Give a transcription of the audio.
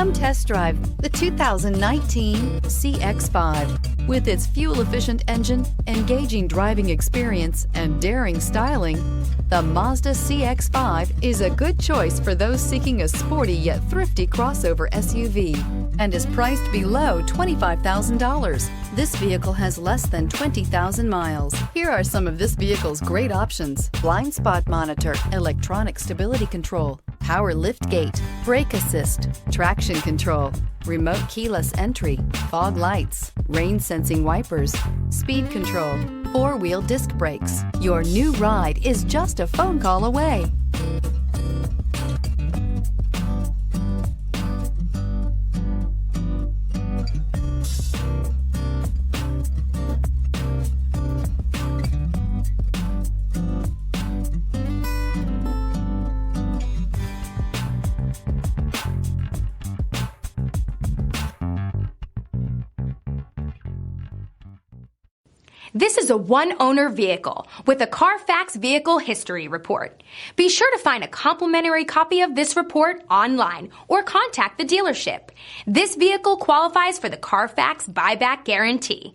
Come test drive the 2019 CX-5. With its fuel-efficient engine, engaging driving experience, and daring styling, the Mazda CX-5 is a good choice for those seeking a sporty yet thrifty crossover SUV and is priced below $25,000. This vehicle has less than 20,000 miles. Here are some of this vehicle's great options: blind spot monitor, electronic stability control, power liftgate, brake assist, traction control, remote keyless entry, fog lights, rain sensing wipers, speed control, four-wheel disc brakes. Your new ride is just a phone call away. This is a one-owner vehicle with a CARFAX Vehicle History Report. Be sure to find a complimentary copy of this report online or contact the dealership. This vehicle qualifies for the CARFAX Buyback Guarantee.